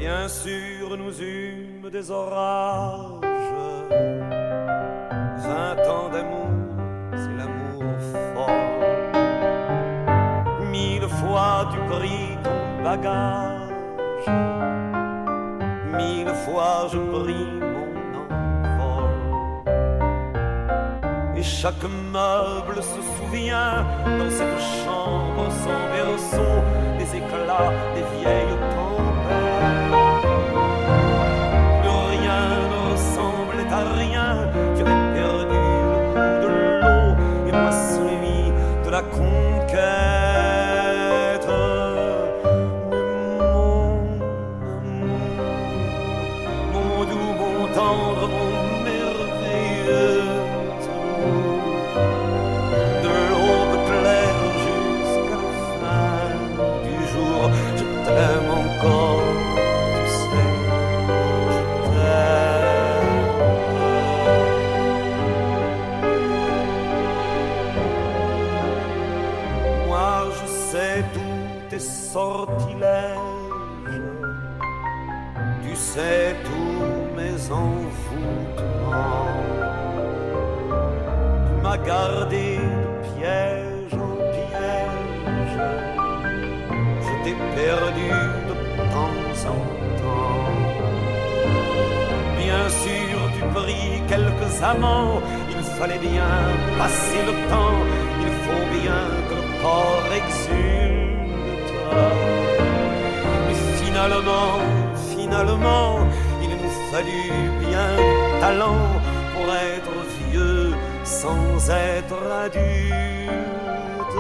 Bien sûr, nous eûmes des orages. 20 ans d'amour, c'est l'amour fort. 1000 fois tu pris ton bagage. 1000 fois je pris mon envol. Et chaque meuble se souvient dans cette chambre sans berceau des éclats des vieilles tempêtes. Plus rien ne ressemblait à rien. Tu avais perdu le goût de l'eau et moi celui de la conquête. Mais mon doux, mon tendre, mon merveilleux amour, de l'aube claire jusqu'à la fin du jour, je t'aime encore, tu sais, je t'aime. Moi je sais tous tes sortilèges, tu sais tous mes envoûtements. Tu m'as gardé de piège en piège, je t'ai perdu de temps en temps. Bien sûr tu pris quelques amants, il fallait bien passer le temps, il faut bien que le corps exulte. Mais finalement, il nous fallut bien du talent pour être vieux sans être adulte.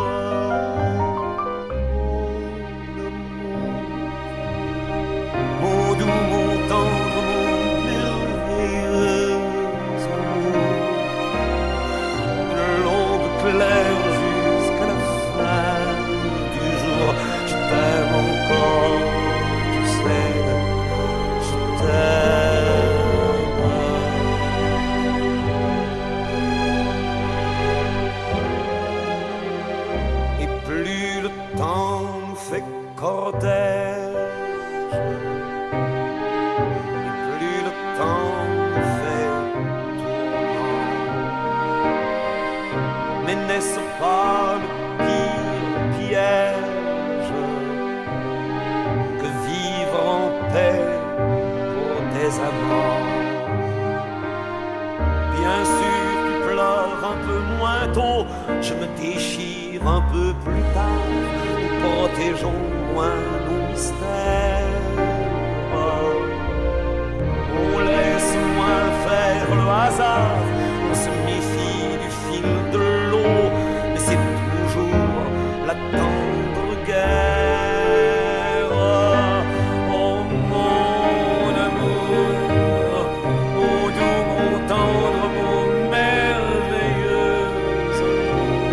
Mon doux, mon tendre, mon merveilleux amour, de l'aube claire jusqu'à la fin du jour, je t'aime encore, tu sais, je t'aime. Et plus le temps nous fait cortège, et plus le temps nous fait tourment. Mais n'est-ce pas le pire piège que vivre en paix pour des amants? Bien sûr tu pleures un peu moins tôt, je me déchire un peu plus tard, nous protégeons moins nos mystères. On laisse moins faire le hasard, on se méfie du fil de l'eau, mais c'est toujours la tendre guerre. Oh mon amour, mon doux, mon tendre, mon merveilleux amour,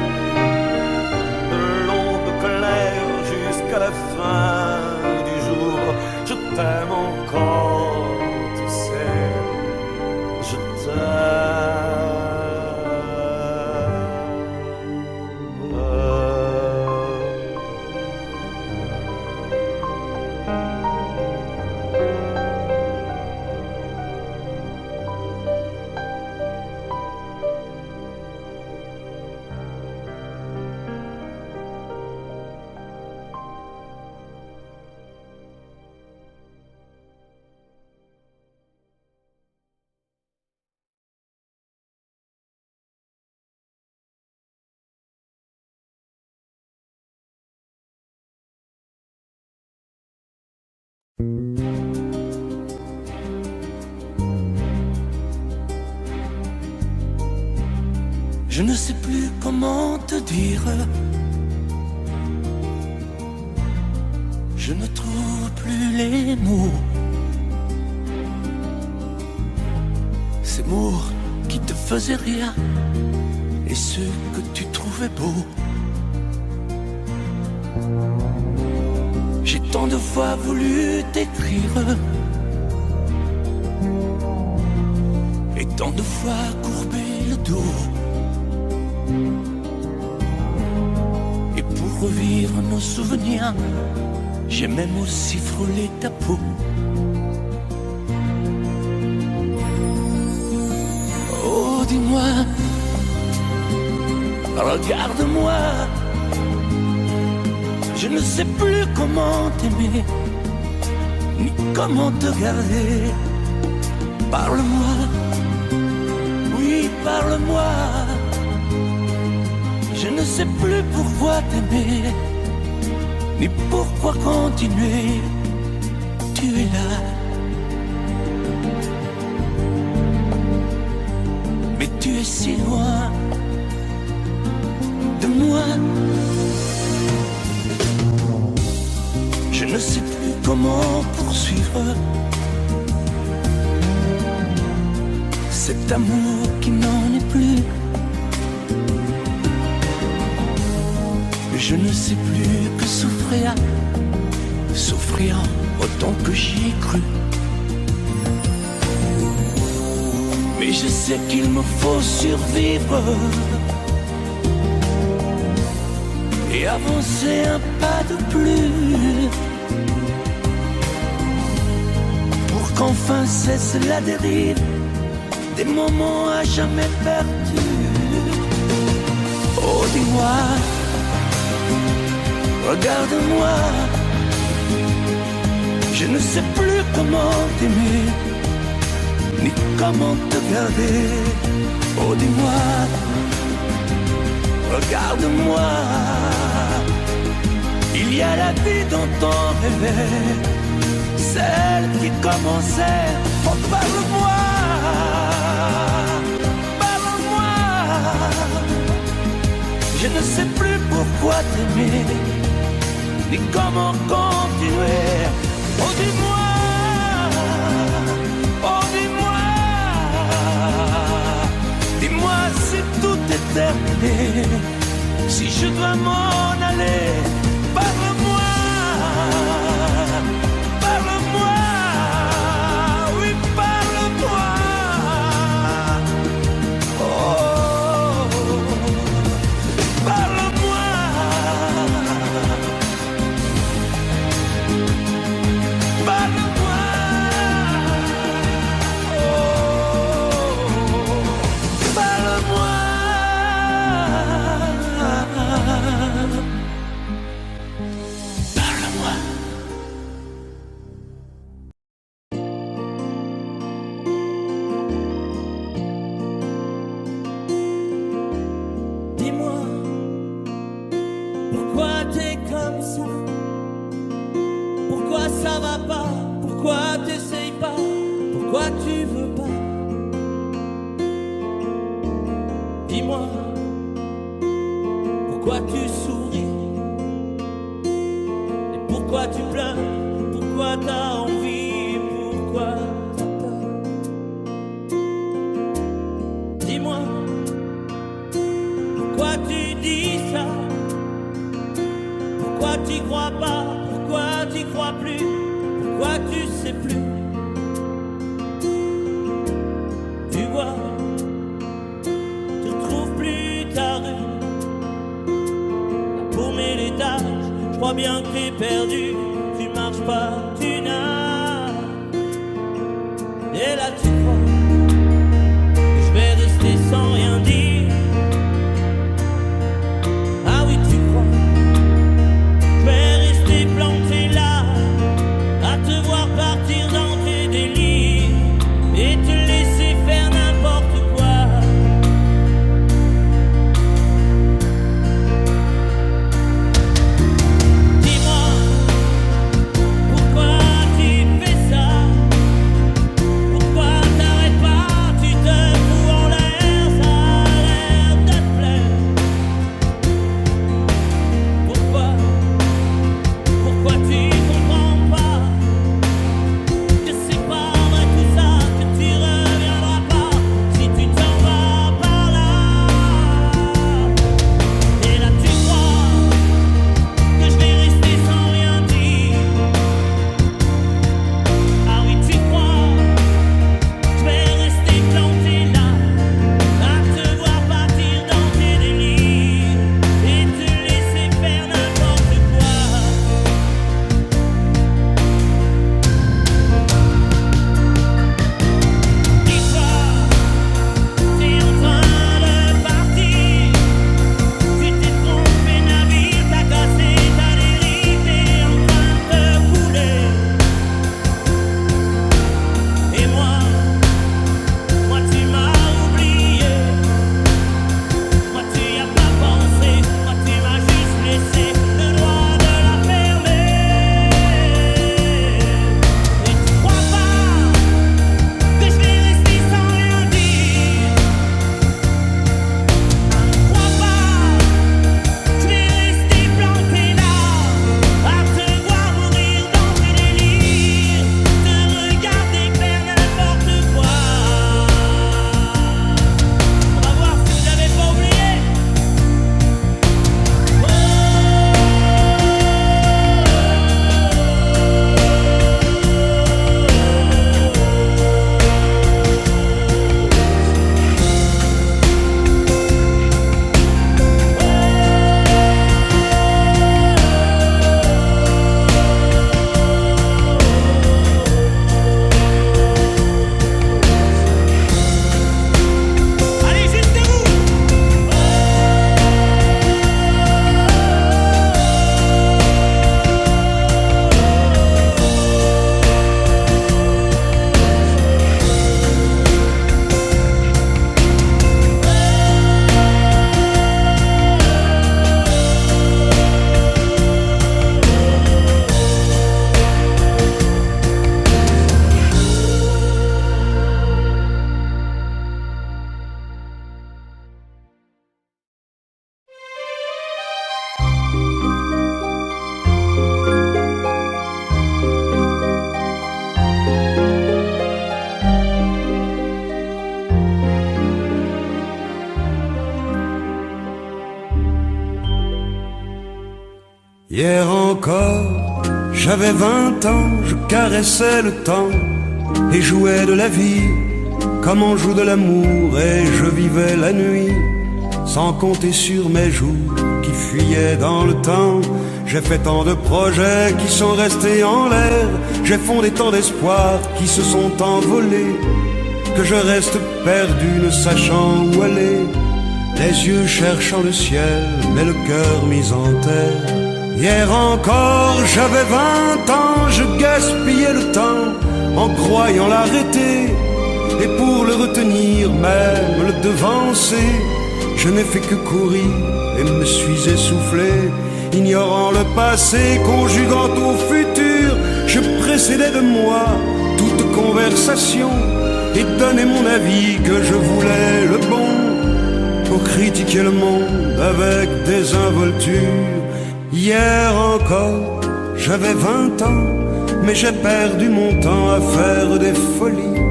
de l'aube claire jusqu'à la fin du jour, je t'aime encore, tu sais, je Je ne sais plus comment te dire. Je ne trouve plus les mots. Ces mots qui te faisaient rien et ceux que tu trouvais beaux. J'ai tant de fois voulu t'écrire et tant de fois courbé le dos. Et pour revivre nos souvenirs, j'ai même aussi frôlé ta peau. Oh, dis-moi, regarde-moi, je ne sais plus comment t'aimer, ni comment te garder. Parle-moi, oui, parle-moi. Je ne sais plus pourquoi t'aimer, ni pourquoi continuer. Tu es là, mais tu es si loin de moi. Je ne sais plus comment poursuivre cet amour qui n'en est plus. Je ne sais plus que souffrir, souffrir autant que j'y ai cru. Mais je sais qu'il me faut survivre et avancer un pas de plus pour qu'enfin cesse la dérive des moments à jamais perdus. Oh, dis-moi, regarde-moi, je ne sais plus comment t'aimer, ni comment te garder. Oh, dis-moi, regarde-moi, il y a la vie dont on rêvait, celle qui commençait. Oh, parle-moi, parle-moi, je ne sais plus pourquoi t'aimer, ni comment continuer. Oh, dis-moi, oh, dis-moi, dis-moi si tout est terminé, si je dois m'en aller. Parle-moi, parle-moi, oui, parle-moi. Oh, parle-moi. Dis-moi, pourquoi t'es comme ça? Pourquoi ça va pas? Pourquoi t'essayes pas? Pourquoi tu veux pas? Dis-moi, pourquoi tu souris? Et pourquoi tu pleures? Pourquoi t'as envie? Pourquoi t'as peur? Dis-moi, pourquoi tu dis ça? Pourquoi tu crois pas? Pourquoi tu crois plus? Pourquoi tu sais plus? Tu vois, tu retrouves plus ta rue. La paumée l'étage, je crois bien que t'es perdu. Tu marches pas, tu nages. Et là tu crois que je vais rester sans rien dire. Ah oui, tu crois, je vais rester planté là, à te voir partir dans tes délires et te laisser faire n'importe quoi. Dis-moi, pourquoi tu fais ça? Pourquoi t'as Hier encore, j'avais 20 ans, je caressais le temps et jouais de la vie comme on joue de l'amour, et je vivais la nuit sans compter sur mes jours qui fuyaient dans le temps. J'ai fait tant de projets qui sont restés en l'air, j'ai fondé tant d'espoirs qui se sont envolés, que je reste perdu ne sachant où aller, les yeux cherchant le ciel mais le cœur mis en terre. Hier encore j'avais 20 ans, je gaspillais le temps en croyant l'arrêter, et pour le retenir, même le devancer, je n'ai fait que courir et me suis essoufflé. Ignorant le passé, conjuguant au futur, je précédais de moi toute conversation et donnais mon avis que je voulais le bon, pour critiquer le monde avec désinvolture. Hier encore, j'avais 20 ans, mais j'ai perdu mon temps à faire des folies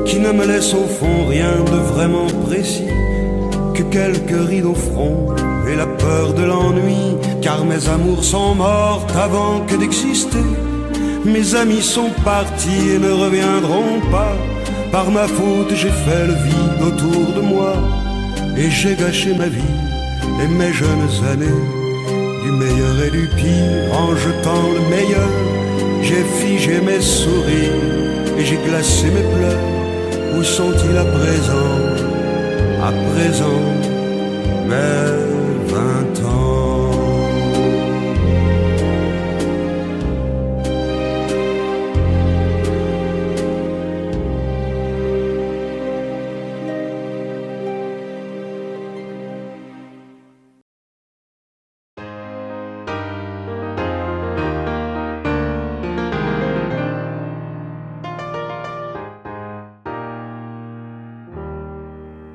qui ne me laissent au fond rien de vraiment précis, que quelques rides au front et la peur de l'ennui, car mes amours sont mortes avant que d'exister. Mes amis sont partis et ne reviendront pas. Par ma faute j'ai fait le vide autour de moi, et j'ai gâché ma vie et mes jeunes années, du meilleur et du pire en jetant le meilleur. J'ai figé mes sourires et j'ai glacé mes pleurs. Où sont-ils à présent, mes 20 ans?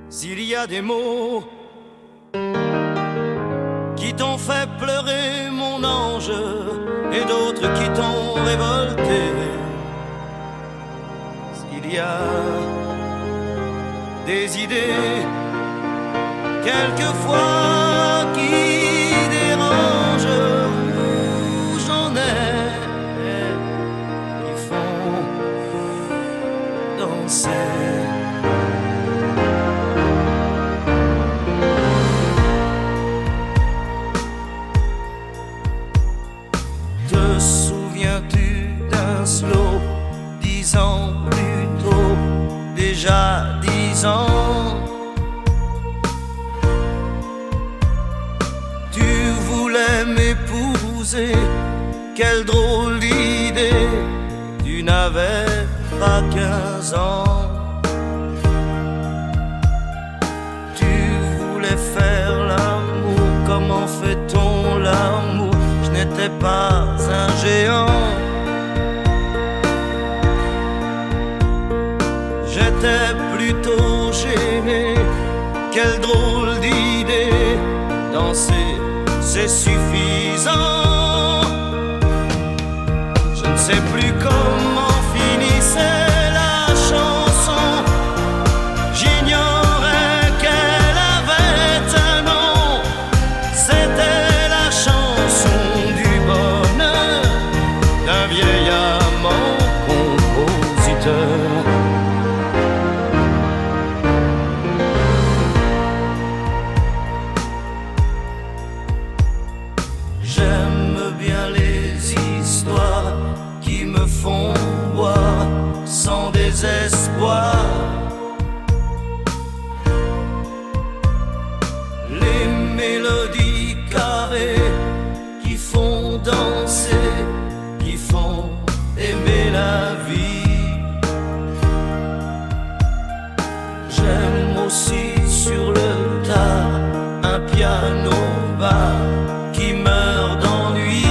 S'il y a des mots qui t'ont fait pleurer, mon ange, et d'autres qui t'ont révolté, s'il y a des idées quelquefois qui dérangent, j'en ai qui font danser. Slow, 10 ans plus tôt, déjà 10 ans. Tu voulais m'épouser, quelle drôle d'idée, tu n'avais pas 15 ans. Tu voulais faire l'amour, comment fait-on l'amour? Je n'étais pas un géant. J'étais plutôt gêné, quelle drôle d'idée, danser c'est suffisant. Je ne sais plus comment finissait la chanson, j'ignorais qu'elle avait un nom, c'était la chanson du bonheur d'un vieil amant compositeur. Sans désespoir, les mélodies carrées qui font danser, qui font aimer la vie. J'aime aussi sur le tas un piano bas qui meurt d'ennui.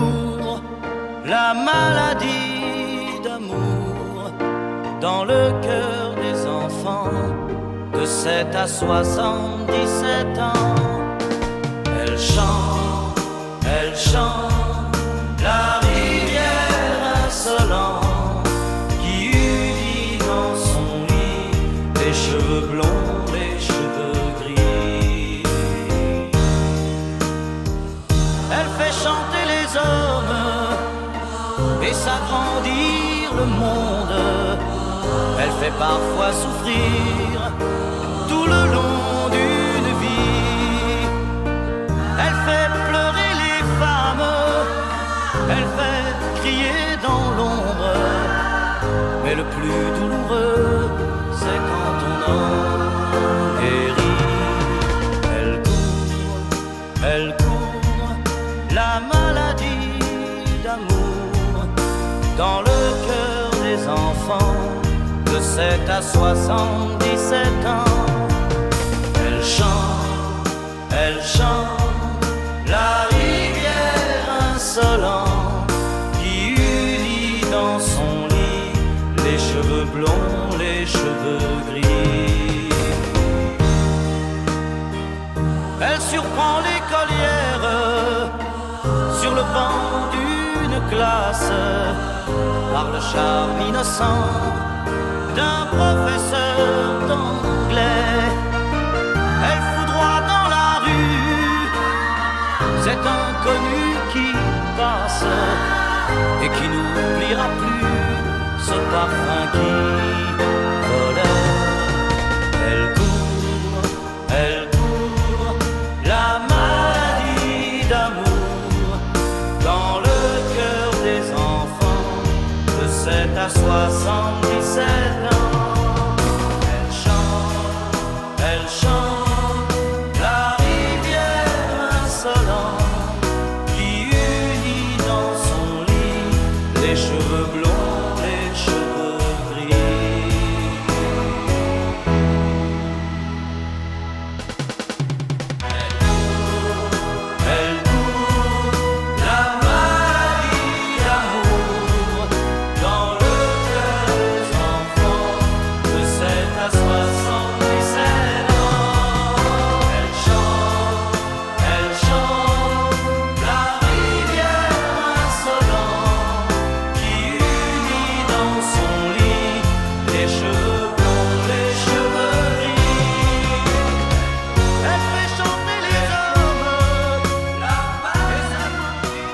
court la maladie d'amour dans le cœur des enfants de 7 à 77 ans. Elle chante la rivière insolente qui unit dans son lit les cheveux blonds, les cheveux gris. Elle fait chanter les hommes et s'agrandir le monde. Elle fait parfois souffrir tout le long d'une vie. Elle fait pleurer les femmes, elle fait crier dans l'ombre. Mais le plus douloureux, c'est quand on en guérit. Elle court la maladie d'amour dans le cœur des enfants de 7 à 77 ans. Elle chante la rivière insolente qui unit dans son lit les cheveux blonds, les cheveux gris. Elle surprend l'écolière sur le banc d'une classe par le charme innocent d'un professeur d'anglais. Elle foudroie dans la rue cet inconnu qui passe et qui n'oubliera plus ce parfum qui volait. Elle court la maladie d'amour dans le cœur des enfants de 7 à 77 ans. Elle chante la rivière insolente qui unit dans son lit les cheveux blonds, les cheveux gris. Elle court la maladie d'amour dans le cœur des enfants de 7 à 77 ans. Elle chante la rivière insolente qui unit dans son lit les cheveux blonds, les cheveux gris. Elle fait chanter les hommes et s'agrandir.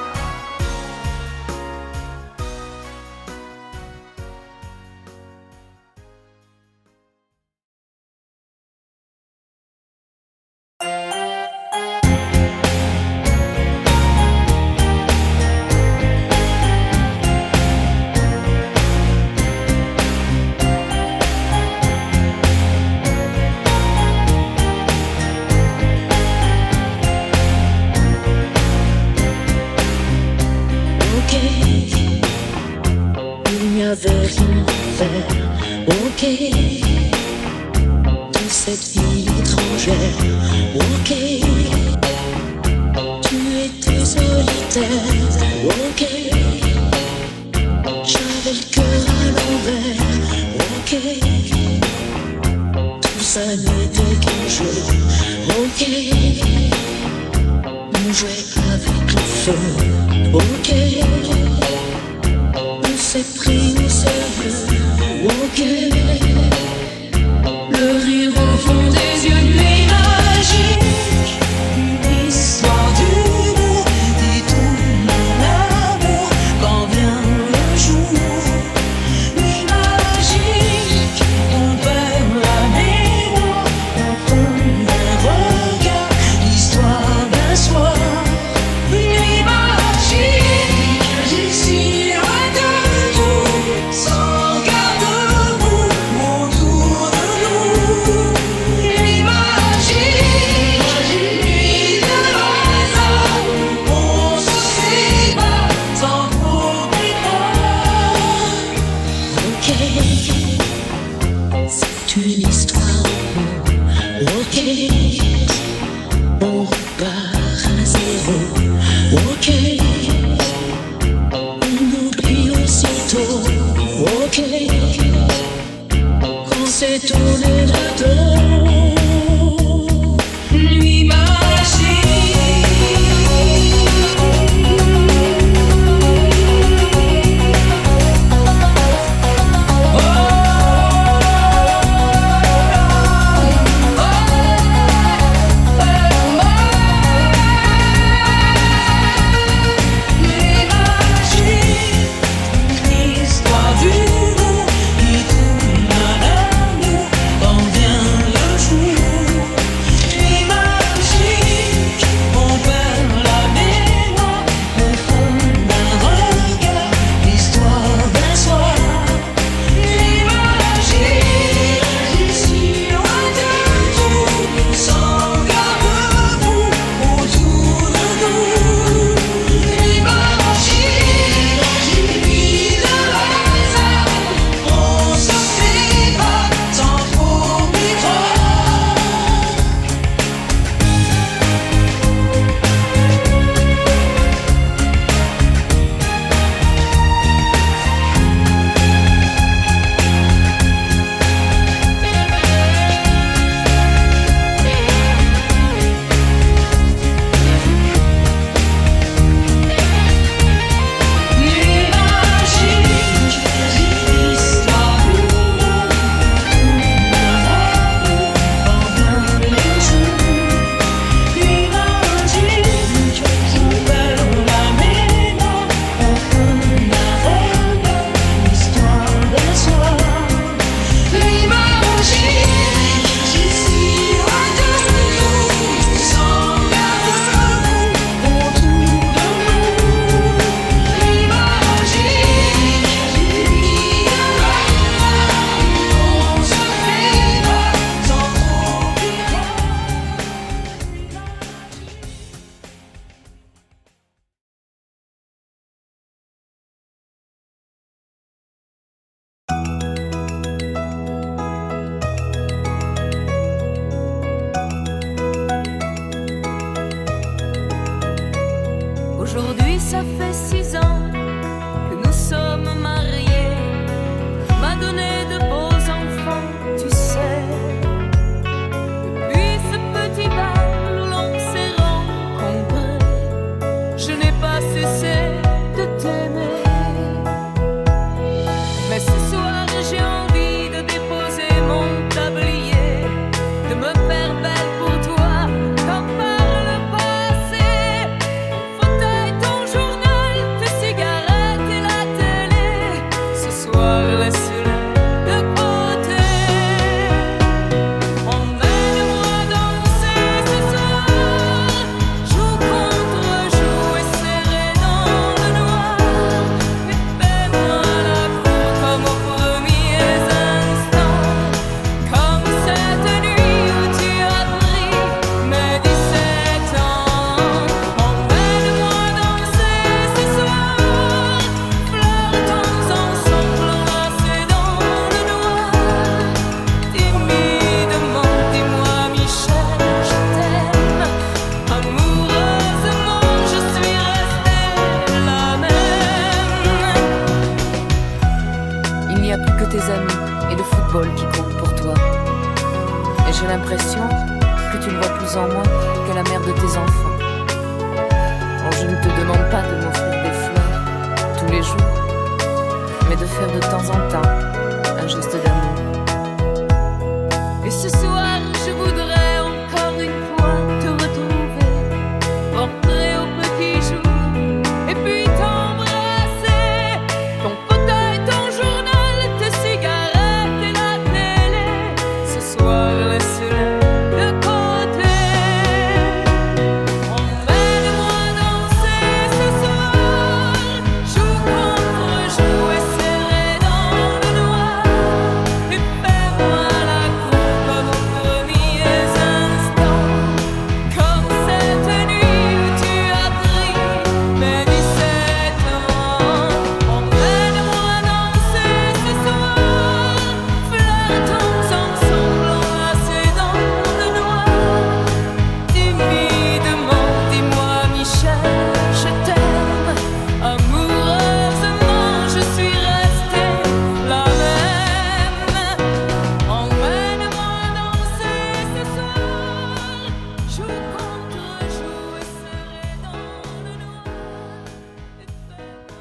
Ok, il n'y avait rien à faire. Ok, dans cette ville étrangère. Ok, tu étais solitaire. Ok, j'avais le cœur à l'envers. Ok, tout ça n'était qu'un jeu. Ok, on jouait avec le feu. Ok, on s'est pris au sérieux. Ok, le rire au fond des yeux magique. Une histoire d'humour et tout mon amour quand vient le jour. Nuit magique, on perd la mémoire, on tombe un regard, l'histoire d'un soir. Une nuit magique. fait 6 ans que nous sommes mariés, m'a donné de beaux enfants, tu sais. Depuis ce petit bal où l'on s'est rencontrés, je n'ai pas cessé de t'aimer. Mais ce soir j'ai envie de déposer mon tablier, de me faire belle pour toi comme par le passé. Ton fauteuil, ton journal, tes cigarettes et la télé, ce soir laisse-les de côté. Emmène-moi danser ce soir, joue contre joue et serré dans le noir. Et fais-moi la cour comme aux premiers instants, comme cette nuit où tu as pris mes 17 ans. Emmène-moi danser ce soir, flirtons ensemble enlacés dans le noir. Timidement, dis-moi Michel, je t'aime. Amoureusement, je suis restée la même. Il n'y a plus que tes amis et le football qui comptent pour toi. Et j'ai l'impression que tu ne vois plus en moi que la mère de tes enfants. Oh, je ne te demande pas de m'offrir des fleurs tous les jours, mais de faire de temps en temps un geste d'amour. Et ce soir, je voudrais encore une fois te retrouver, rentrer au petit jour, et puis t'embrasser. Ton fauteuil, ton journal, tes cigarettes et la télé, ce soir laisse-les de côté. Emmène-moi danser ce soir, joue contre joue et serré dans le noir. Et fais-moi la cour comme aux premiers instants, comme cette nuit où tu as pris mes 17 ans. Emmène-moi danser ce soir, flirtons ensemble enlacés dans le noir. Timidement, dis-moi Michel, je t'aime. Amoureusement, je suis restée la même. Emmène-moi danser ce soir, joue contre joue et serré dans le noir. Et fais-moi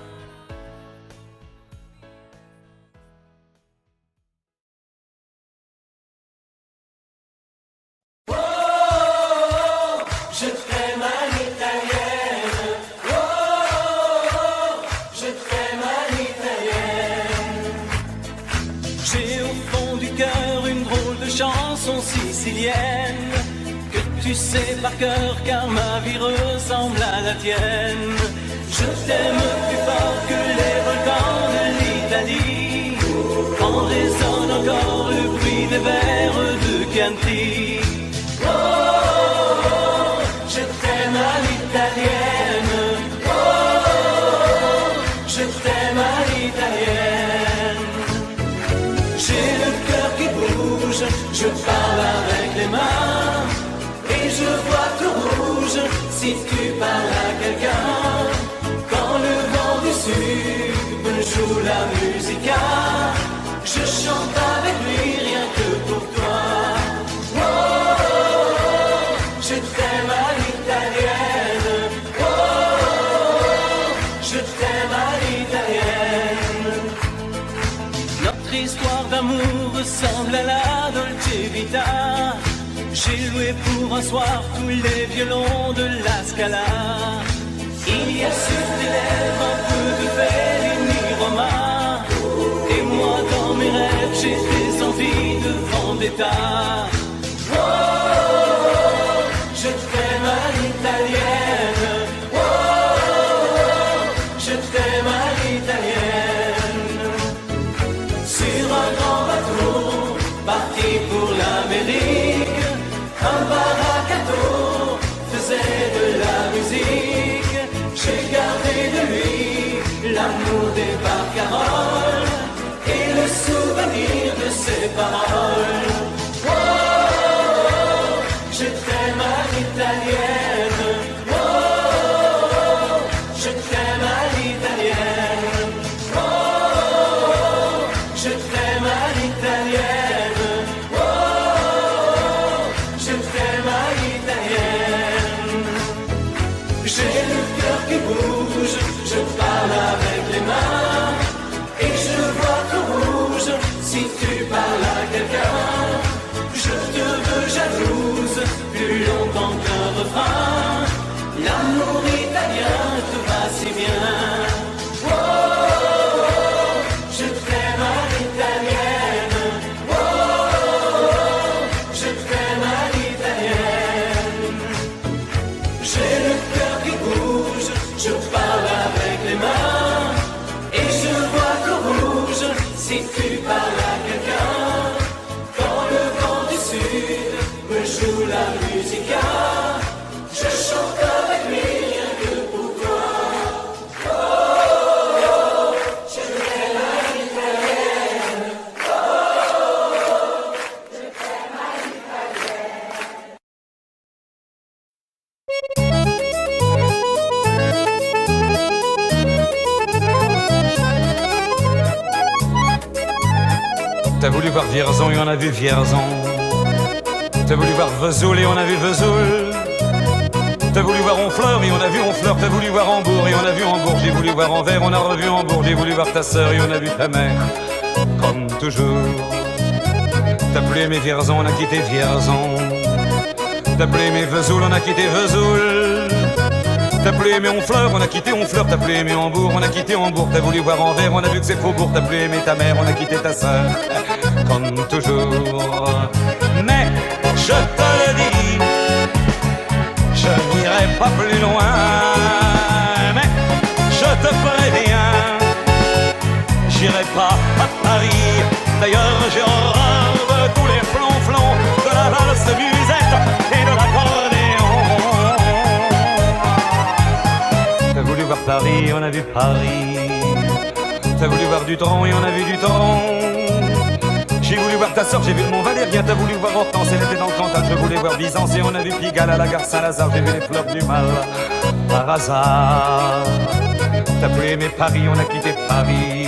Je t'aime à l'italienne. Oh, je t'aime à l'italienne. J'ai au fond du cœur une drôle de chanson sicilienne que tu sais par cœur car ma vie ressemble à la tienne. Je t'aime plus fort que les volcans de l'Italie, quand résonne encore le bruit des vers de Chianti. Oh, je t'aime à l'italienne. Oh, je t'aime à l'italienne. J'ai le cœur qui bouge, je parle avec les mains et je vois tout rouge si tu parles à quelqu'un. Quand le vent du sud me joue la musica, je chante avec lui rien que pour toi. Oh, je t'aime à l'italienne. Oh, je t'aime à l'italienne. Notre histoire d'amour ressemble à la Dolce Vita. J'ai loué pour un soir tous les violons de la Scala. Il y a sur tes lèvres un peu de Fellini Roma, et moi dans mes rêves j'ai des envies de vendetta. Oh, je t'aime à l'italienne. Oh, je t'aime à l'italienne. Sur un grand bateau, parti pour l'Amérique, un baracato faisait de la musique. J'ai gardé de lui l'amour des barcaroles et le souvenir de ses paroles. Oh, je t'aime à l'italienne. Oh, je t'aime à T'as voulu voir Vierzon et on a vu Vierzon. T'as voulu voir Vesoul et on a vu Vesoul. T'as voulu voir Honfleur et on a vu Honfleur. T'as voulu voir Hambourg et on a vu Hambourg. J'ai voulu voir Anvers, on a revu Hambourg. J'ai voulu voir ta sœur et on a vu ta mère. Comme toujours. T'as plus aimé Vierzon, on a quitté Vierzon. T'as plus aimé Vesoul, on a quitté Vesoul. T'as plus aimé Honfleur, on a quitté Honfleur. T'as plus aimé Hambourg, on a quitté Hambourg. T'as voulu voir Anvers, on a vu que c'est Faubourg. T'as plus aimé ta mère, on a quitté ta sœur. Comme toujours. Mais je te le dis, je n'irai pas plus loin. Mais je te préviens, j'irai pas à Paris. D'ailleurs j'ai horreur de tous les flonflons, de la valse musette et de l'accordéon. T'as voulu voir Paris, on a vu Paris. T'as voulu voir Dutron et on a vu Dutron. J'ai voulu voir ta sœur, j'ai vu le Mont Valérien. T'as voulu voir Hortense, elle était dans le Cantal. Je voulais voir Byzance et on a vu Pigalle à la gare Saint-Lazare. J'ai vu les fleurs du mal par hasard. T'as plus aimé Paris, on a quitté Paris.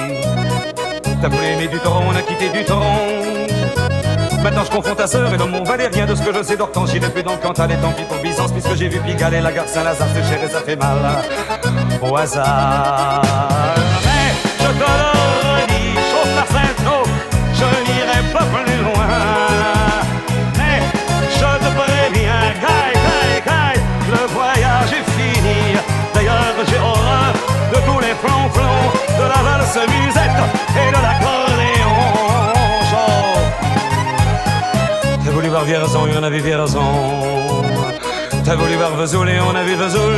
T'as plus aimé Dutron, on a quitté Dutron. Maintenant je confonds ta sœur et le Mont Valérien. De ce que je sais d'Hortense, j'irai plus dans le Cantal. Et tant pis pour Byzance, puisque j'ai vu Pigalle et la gare Saint-Lazare. C'est cher et ça fait mal au hasard. Mais je te le redis, chauffe la Sainte-Eau, je n'irai pas plus loin. Mais je te préviens, caille, le voyage est fini. D'ailleurs j'ai horreur de tous les flonflons, de la valse musette et de l'accordéon. T'as voulu voir Vierzon et on a vu Vierzon. T'as voulu voir Vesoul et on a vu Vesoul.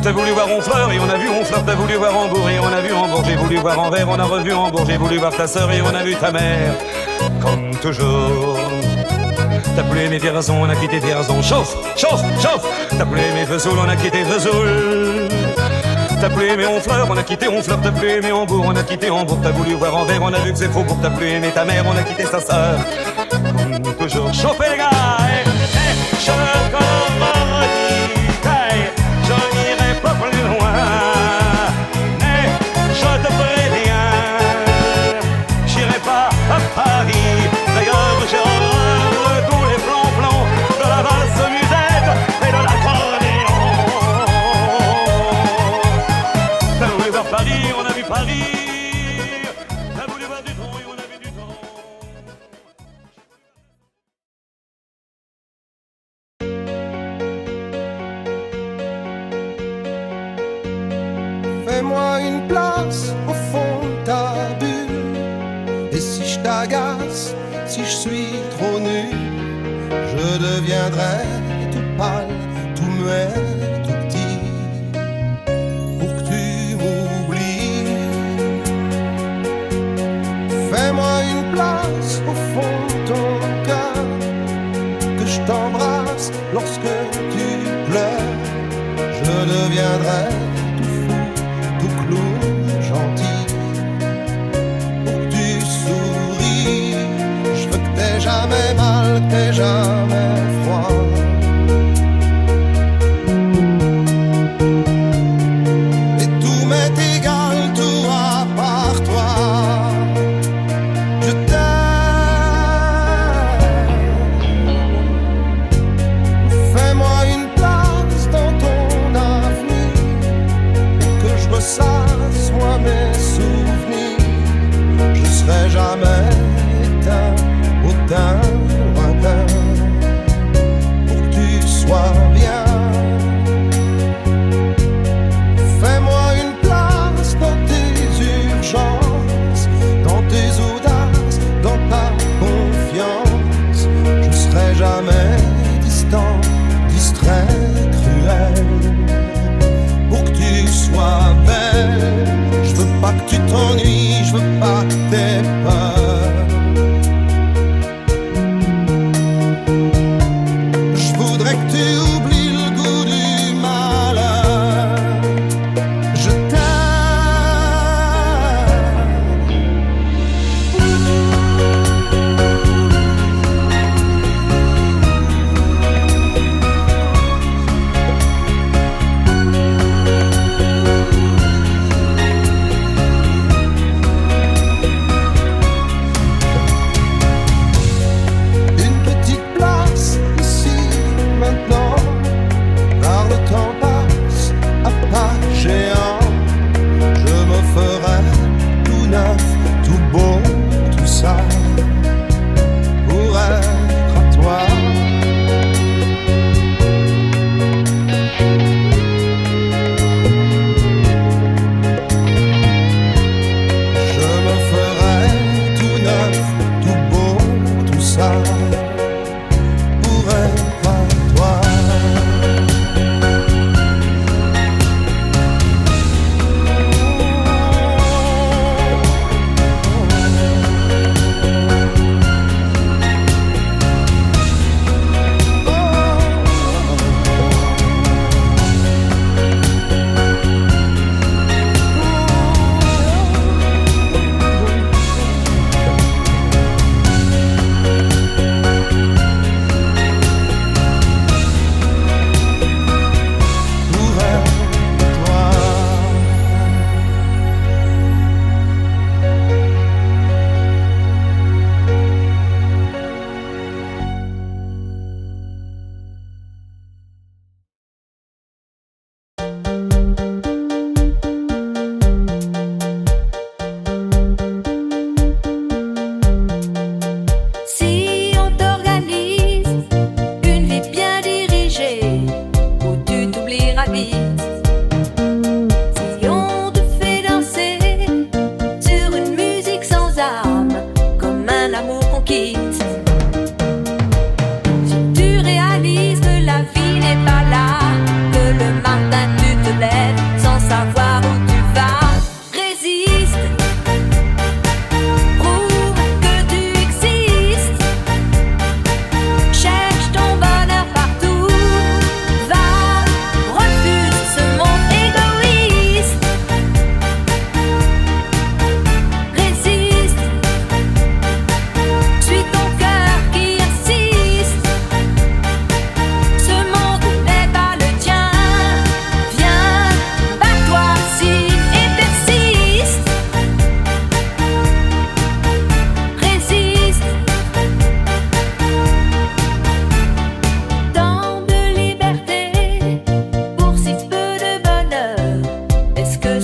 T'as voulu voir Honfleur et on a vu Honfleur. T'as voulu voir Hambourg et on a vu Hambourg. J'ai voulu voir Anvers, on a revu Hambourg. J'ai voulu voir ta sœur et on a vu ta mère. Comme toujours. T'as plus aimé Vierzon, on a quitté Vierzon. Chauffe. T'as plus aimé Vesoul, on a quitté Vesoul. T'as plus aimé Honfleur, on a quitté Honfleur. T'as plus aimé Hambourg, on a quitté Hambourg. T'as voulu voir Anvers, on a vu que c'est Faubourg. T'as plus aimé ta mère, on a quitté sa sœur. Comme toujours. Chauffez les gars, je te redis, je n'irai pas plus loin. Mais je te préviens, j'irai pas à Paris. D'ailleurs j'ai horreur de tous les plans de la valse musette et de l'accordéon. T'as voulu voir Paris, on a vu Paris. T'as voulu voir Dutron et on a vu Dutron. Fais-moi une place au fond de ta bulle. Et si je t'agace, si je suis trop nul, je deviendrai tout pâle, tout muet, tout petit, pour que tu m'oublies. Fais-moi une place au fond de ton cœur, que je t'embrasse lorsque tu pleures. Je deviendrai tout fou, tout clown, gentil, pour que tu souris. Je veux que t'aies jamais mal, que t'aies jamais froid.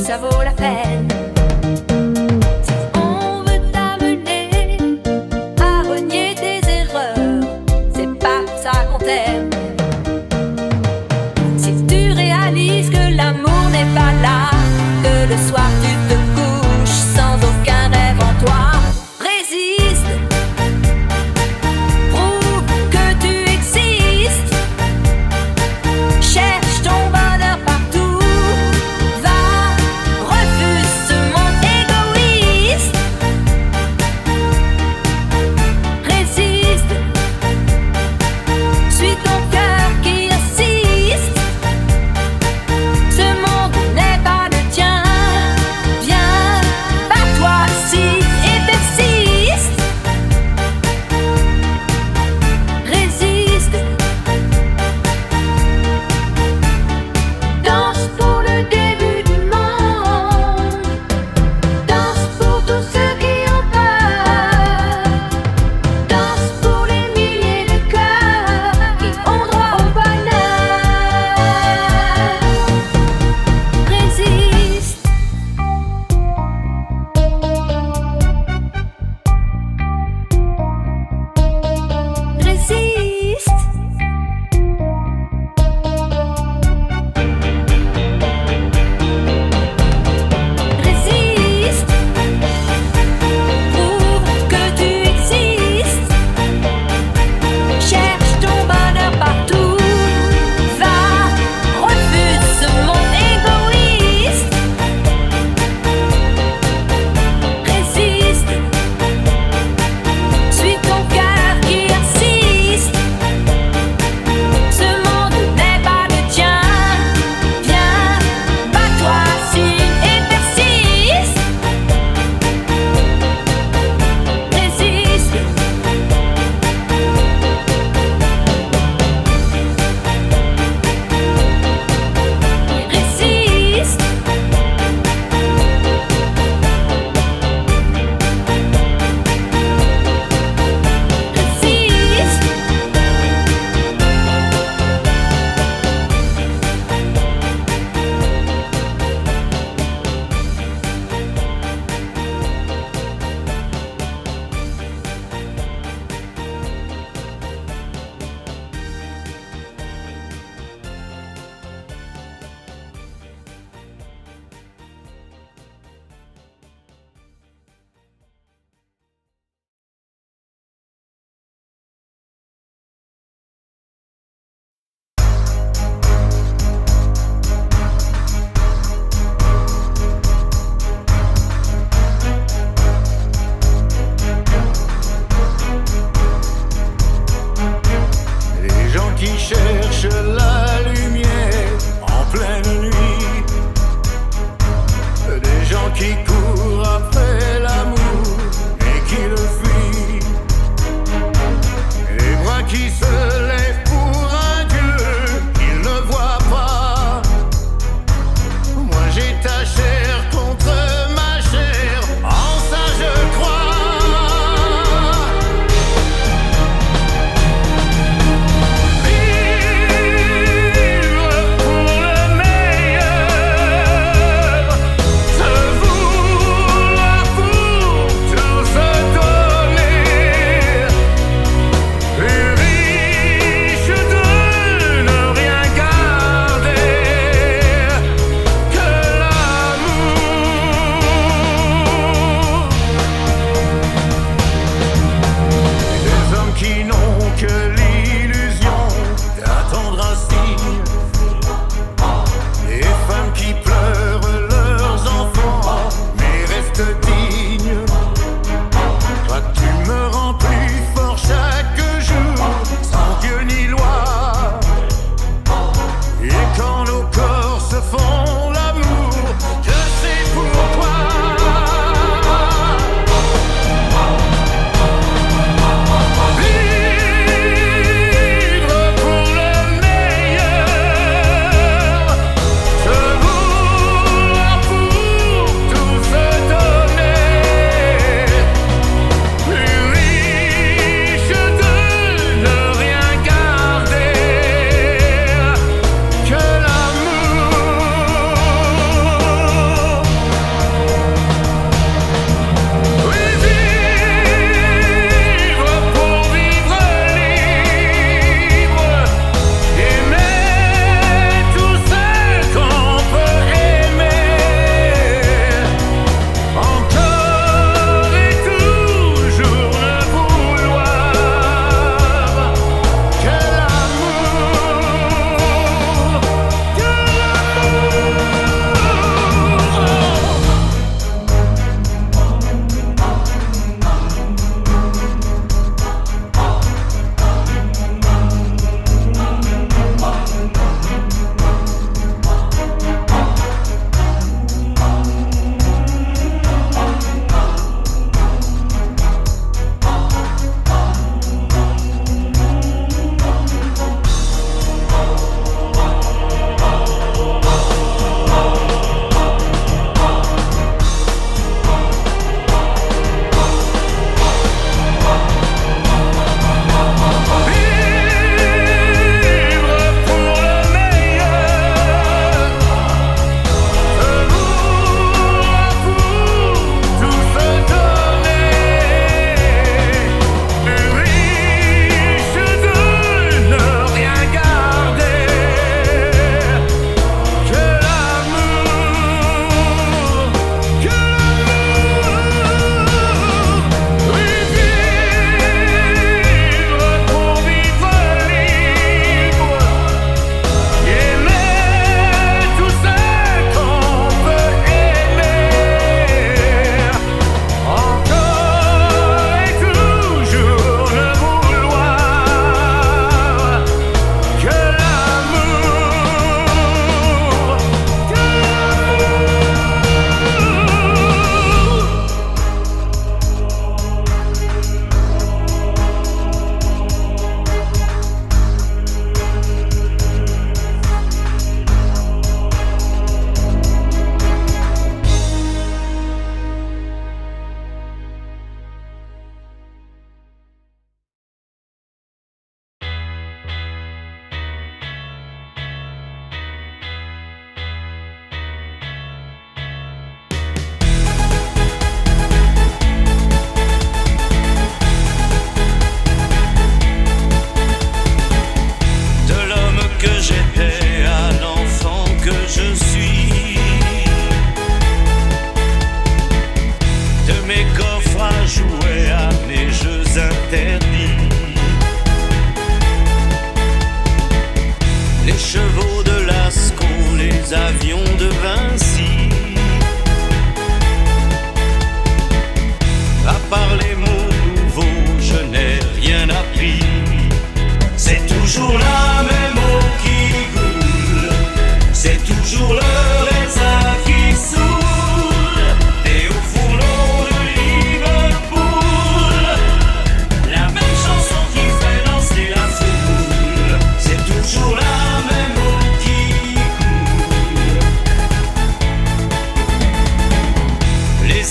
ça vaut la peine. Si on veut t'amener à renier tes erreurs, c'est pas pour ça qu'on t'aime. Si tu réalises que l'amour n'est pas là, que le soir tu te couches sans aucun rêve en toi, résiste, prouve que tu existes, cherche ton bonheur partout, va, refuse ce monde égoïste, résiste, suis ton cœur qui insiste, ce monde n'est pas le tien,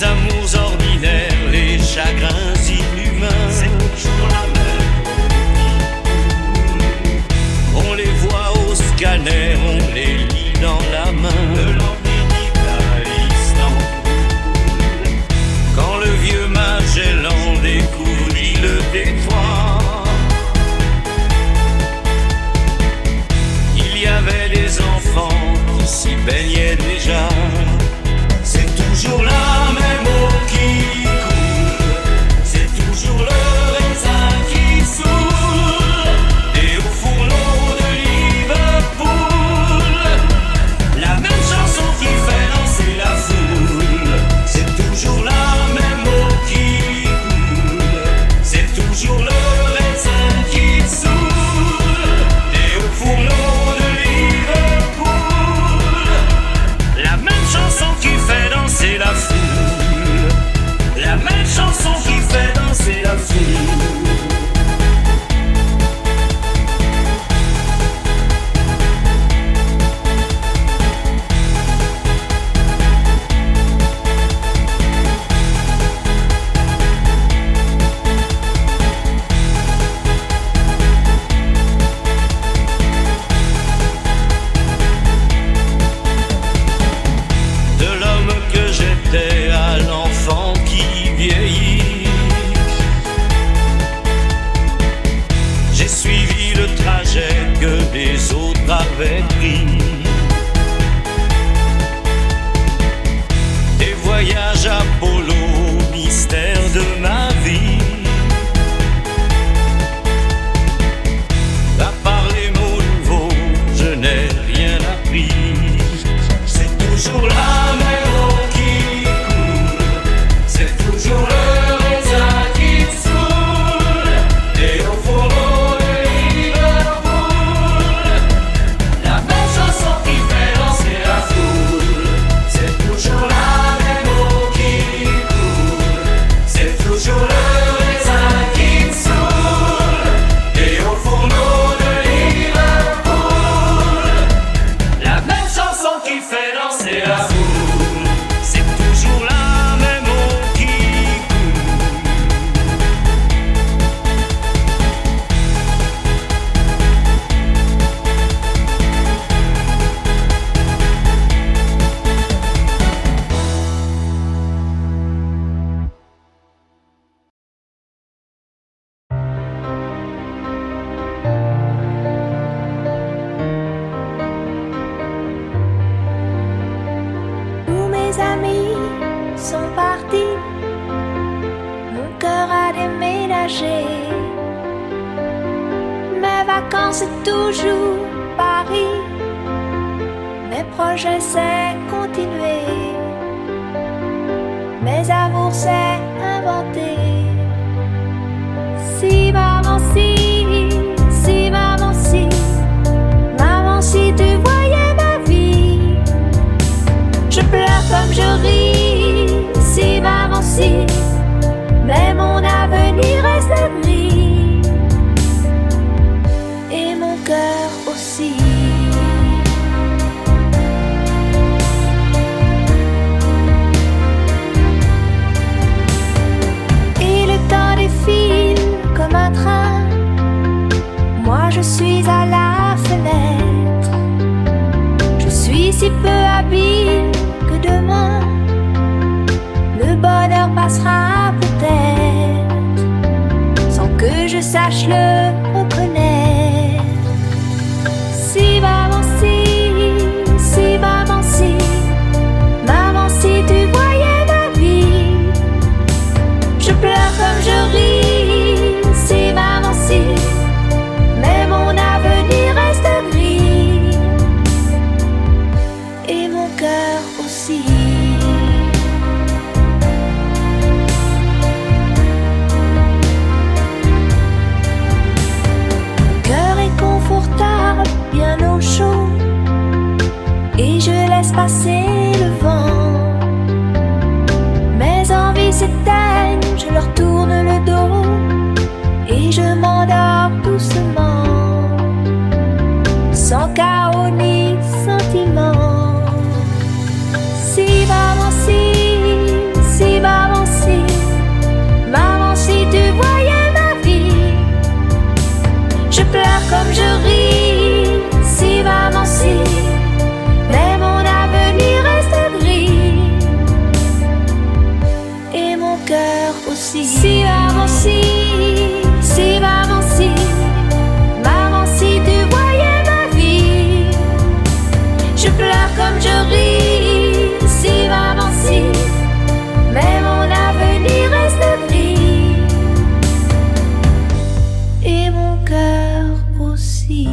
les amours ordinaires, les chagrins inhumains, c'est toujours la même. On les voit au scanner, on les lit dans la main. De l'Amérique à Istanbul, quand le vieux Magellan découvrit le détroit, il y avait des enfants qui s'y baignaient déjà. C'est toujours la même eau qui coule, c'est toujours le raisin qui saoule. Et au fourneau de Liverpool, la même chanson qui fait danser la foule. C'est toujours la même eau qui coule, c'est toujours le raisin qui saoule. Et au fourneau de Liverpool, la même chanson qui fait danser la foule, la même chanson qui fait danser la foule. De l'homme que j'étais à l'enfant qui vieillit, j'ai suivi le trajet que les autres avaient pris. Des voyages Apollo, mystère de ma vie. À part les mots nouveaux, je n'ai rien appris. C'est toujours la même eau qui coule, c'est toujours le raisin qui saoule. Et au fourneau de Liverpool, la même chanson qui fait danser la foule. C'est toujours la même eau qui coule, c'est toujours le raisin qui saoule. Et au fourneau de Liverpool, la même chanson qui fait danser la foule. C'est toujours la même eau qui Tous mes amis sont partis, mon cœur a déménagé. Mes vacances c'est toujours Paris, mes projets c'est continuer, mes amours c'est inventer. Si maman si, si maman si, maman si tu voyais ma vie. Je pleure comme je ris, si maman si, mais mon avenir reste gris, et mon cœur aussi. Et le temps défile comme un train, moi je suis à la fenêtre. Je suis si peu habile que demain le bonheur passera peut-être. si, si maman si, si maman si, maman si tu voyais ma vie. Je pleure comme je ris, si maman si, mais mon avenir reste gris et mon cœur aussi.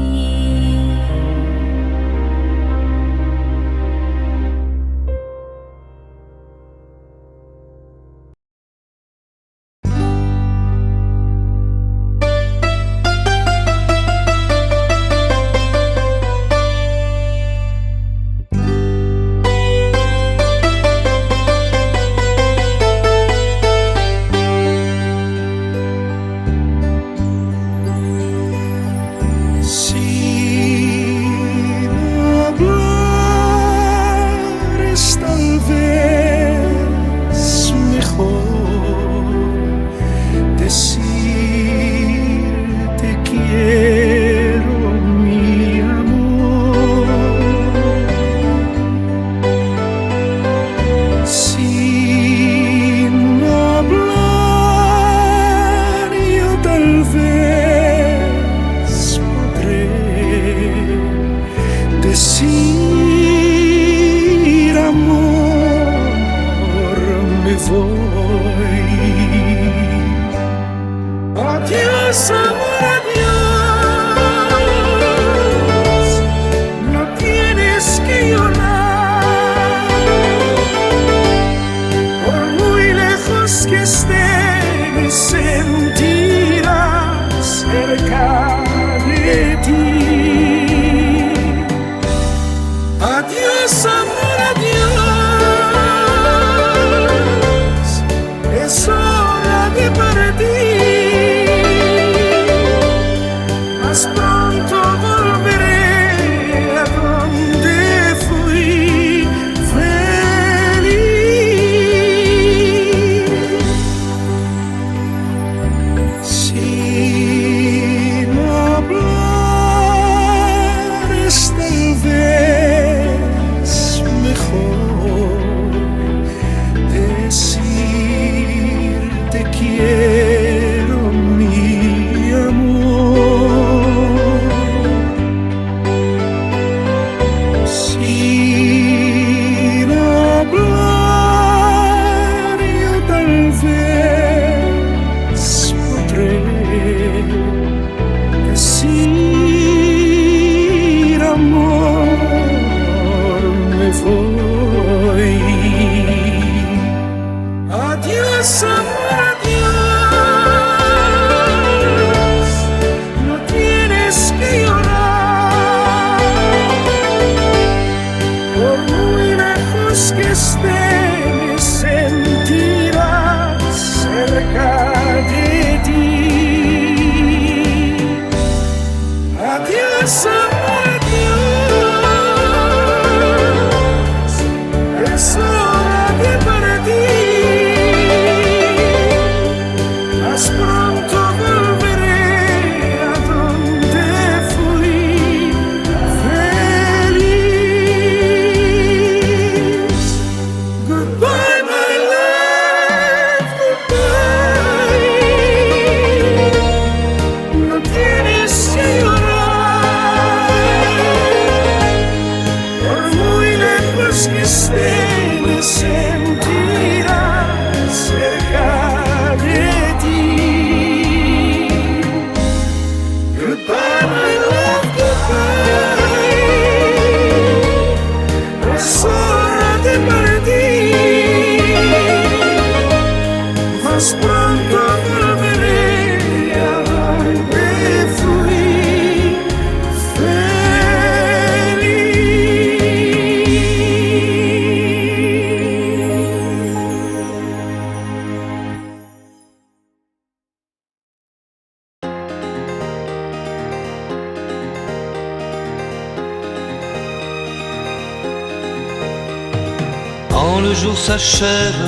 Quand le jour s'achève,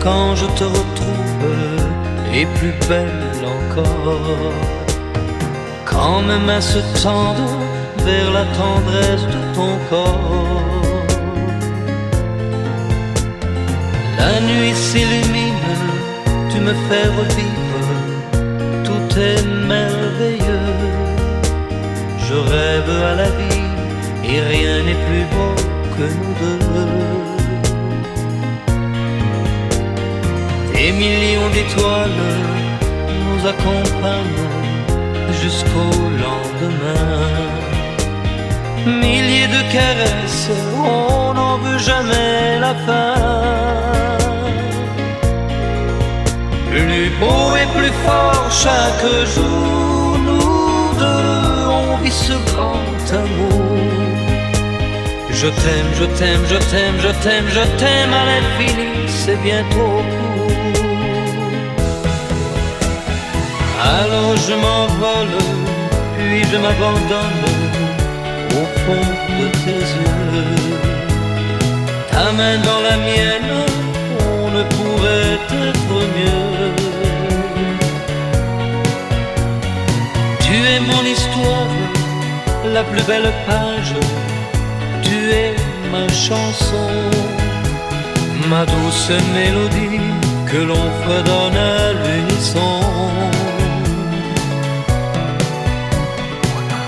quand je te retrouve, et plus belle encore, quand mes mains se tendent vers la tendresse de ton corps, la nuit s'illumine, tu me fais revivre, tout est merveilleux. Je rêve à la vie et rien n'est plus beau que nous deux. Des millions d'étoiles nous accompagnent jusqu'au lendemain. Milliers de caresses, on n'en veut jamais la fin. Plus beau et plus fort chaque jour, nous deux, on vit ce grand amour. Je t'aime, je t'aime, je t'aime, je t'aime, je t'aime à l'infini, c'est bientôt court. Alors je m'envole, puis je m'abandonne au fond de tes yeux. Ta main dans la mienne, on ne pourrait être mieux. Tu es mon histoire, la plus belle page. Tu es ma chanson, ma douce mélodie que l'on fredonne à l'unisson.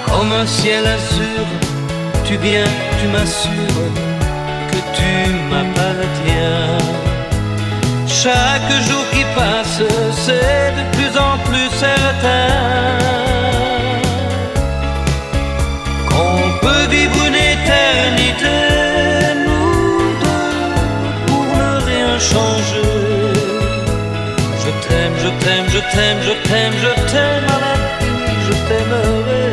Comme un ciel azur, tu viens, tu m'assures que tu m'appartiens. Chaque jour qui passe, c'est de plus en plus certain qu'on peut vivre une éternité, nous deux, pour ne rien changer. Je t'aime, je t'aime, je t'aime, je t'aime, je t'aime à l'infini, je t'aimerai.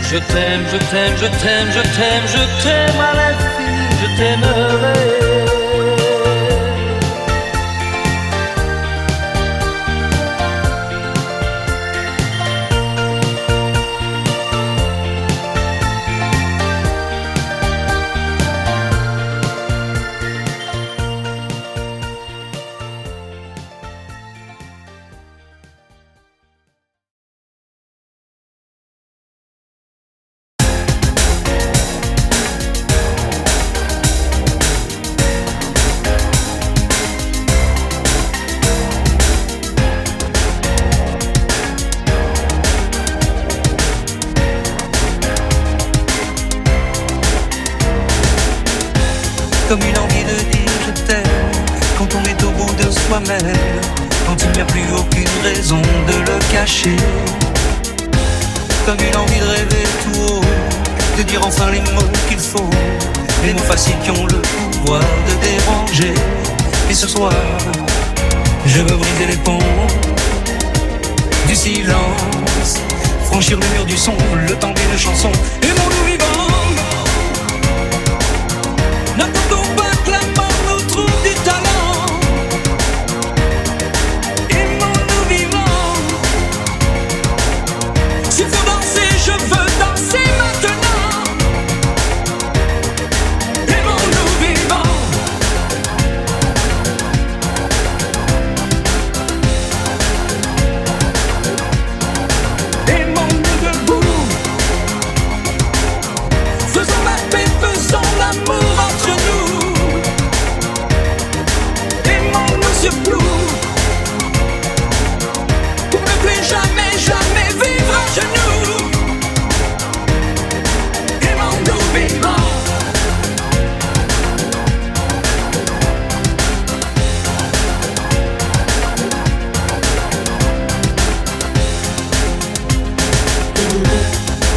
Je t'aime, je t'aime, je t'aime, je t'aime, je t'aime à l'infini, je t'aimerai. Comme une envie de dire je t'aime quand on est au bout de soi-même, quand il n'y a plus aucune raison de le cacher. Comme une envie de rêver tout haut, de dire enfin les mots qu'il faut, les mots faciles qui ont le pouvoir de déranger. Et ce soir, je veux briser les ponts du silence, franchir le mur du son, le temps d'une chanson. Aimons-nous vivants. N'attendons pas que la mort nous trouve du talent. Aimons-nous vivants. S'il faut danser, je veux danser maintenant. Aimons-nous vivants. Aimons-nous debout. Faisons la paix, faisons l'amour.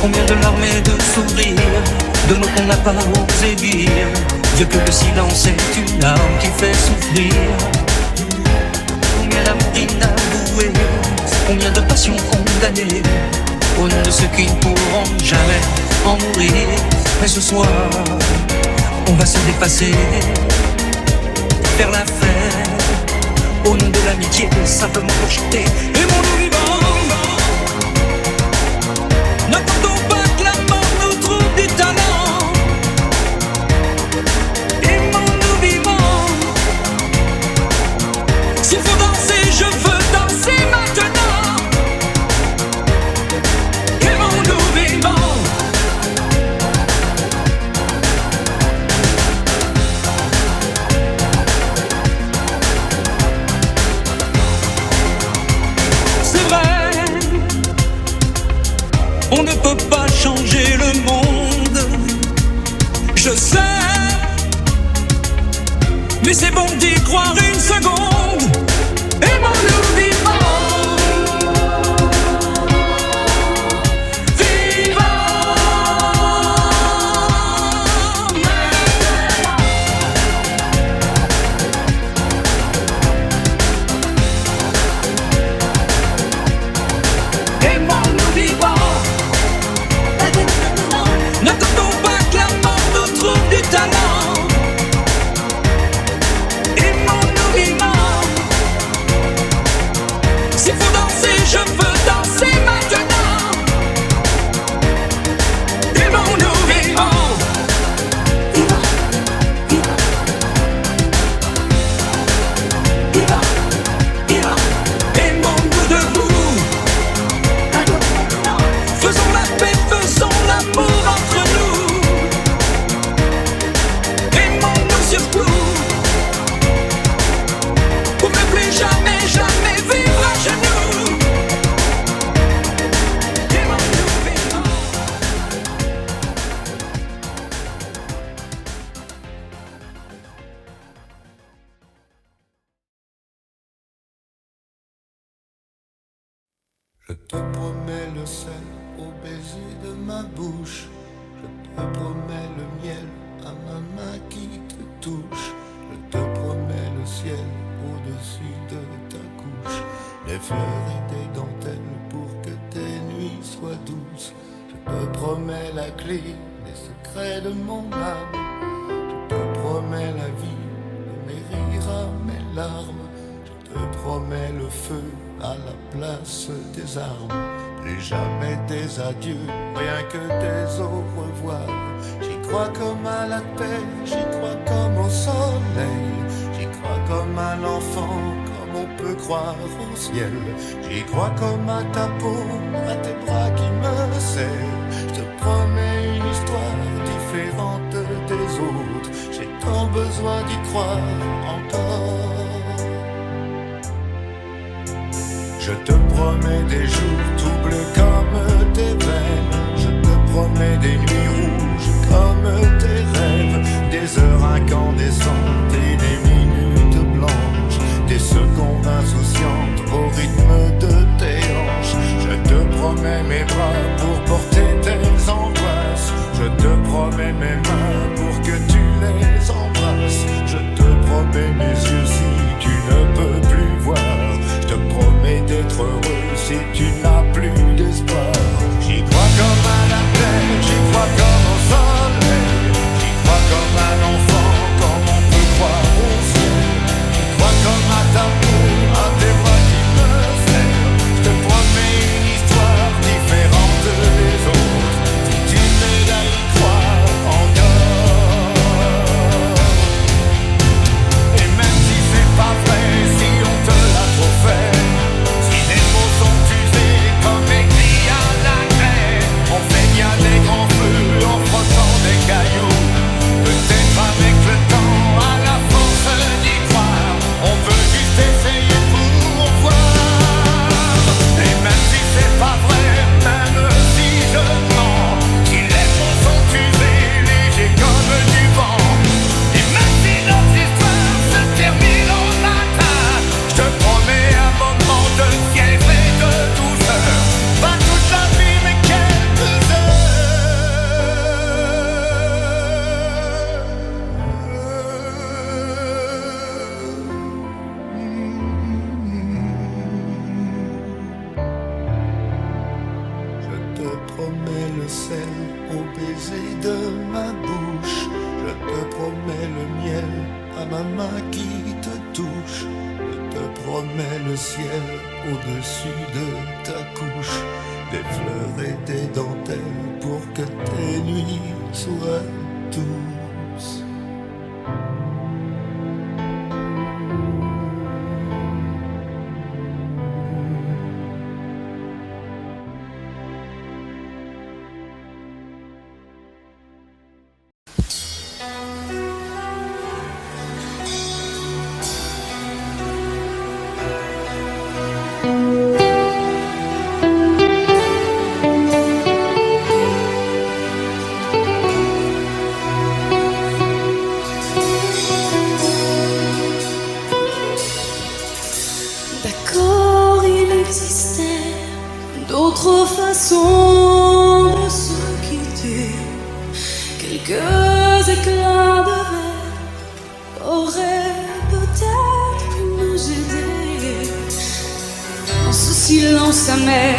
Combien de larmes et de sourires, de mots qu'on n'a pas osé dire. Dieu que le silence est une larme qui fait souffrir. Combien d'amour inavoué, combien de passions condamnées, au nom de ceux qui ne pourront jamais en mourir. Mais ce soir, on va se dépasser, faire la fête, au nom de l'amitié, simplement pour chanter. Aimons-nous vivants. mais c'est bon d'y croire une seconde. Aimons-nous vivants. N'attendons pas que la mort nous trouve du talent. Aimons-nous vivants. S'il faut danser, je veux danser maintenant. Aimons-nous vivants. Aimons-nous debout. Faisons la paix, faisons l'amour entre nous. Aimons-nous surtout pour ne plus jamais, jamais vivre à genoux. Aimons-nous vivants. Je te promets le sel au baiser de ma bouche. Je te promets le miel à ma main qui te touche. Je te promets le ciel au-dessus de ta couche. Des fleurs et des dentelles pour que tes nuits soient douces. Je te promets la clé des secrets de mon âme. Je te promets la vie de mes rires à mes larmes. Je te promets le feu à la place des armes. Plus jamais des adieux, rien que des au revoir. J'y crois comme à la paix, j'y crois comme au soleil. J'y crois comme à l'enfant, comme on peut croire au ciel. J'y crois comme à ta peau, à tes bras qui me serrent. Je te promets une histoire différente des autres. J'ai tant besoin d'y croire encore. Je te promets des jours tout bleus comme tes veines. Je te promets des nuits rouges comme tes rêves. Des heures incandescentes et des minutes blanches. Des secondes insouciantes au rythme de tes hanches. Je te promets mes bras pour porter tes angoisses. Je te promets mes mains pour que tu les embrasses. Je te promets mes yeux si tu ne peux plus voir. Je te promets d'être heureux si tu n'as plus d'espoir. J'y crois comme à la paix, j'y crois comme au soleil. J'y crois comme à l'enfant, comme on peut croire au ciel. J'y crois comme à ta peau, à tes bras qui me serrent. Je te promets une histoire différente des autres. Si tu m'aides à y croire encore. Et même si c'est pas vrai, si on te l'a trop fait. Si les mots sont usés comme écrits à la craie, on fait bien des grands feux en frottant des cailloux. Peut-être avec le temps, à la force d'y croire, on peut juste essayer pour voir. Et même si c'est pas vrai, même si je mens, si les mots sont usés, légers comme du vent, et même si notre histoire se termine au matin, je te promets un moment de fièvre et de douceur. Pas toute la vie, mais quelques Je te promets le sel au baiser de ma bouche. Je te promets le miel à ma main qui te touche. Je te promets le ciel au-dessus de ta couche. Des fleurs et des dentelles pour que tes nuits soient douces. existait d'autres façons de se quitter. Quelques éclats de verre auraient peut-être pu nous aider. Dans ce silence amer,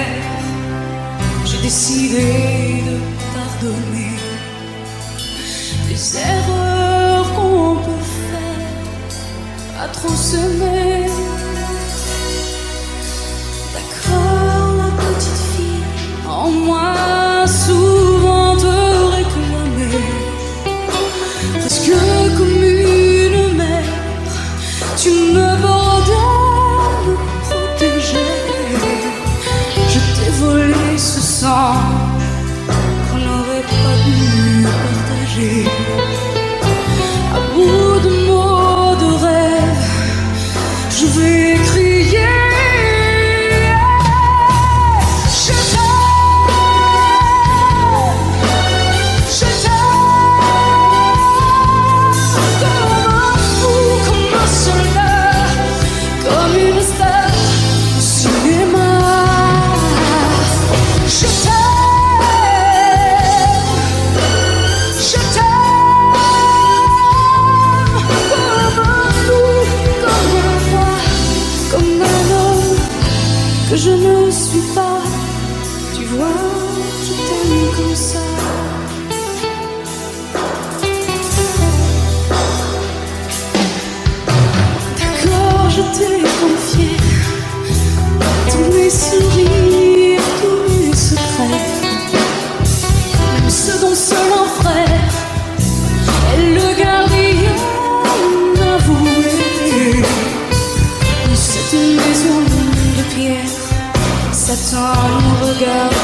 j'ai décidé de pardonner des erreurs qu'on peut faire à trop s'aimer. D'accord, la petite fille en moi souvent te réclamait, presque comme une mère, tu me bordais, me protégeais. Je t'ai volé ce sang qu'on n'aurait pas dû partager. À bout de mots, de rêves, je vais crier. Je t'aime, comme un fou, comme un soldat, comme une star au cinéma. Je t'aime, comme un fou, comme un roi, comme un homme que je ne suis pas. Tu vois, je t'aime comme ça. D'accord, je t'ai confié tous mes sourires, tous mes secrets, même ceux dont seul un frère est le gardien avoué. C'est une maison de pierre, Satan nous regarde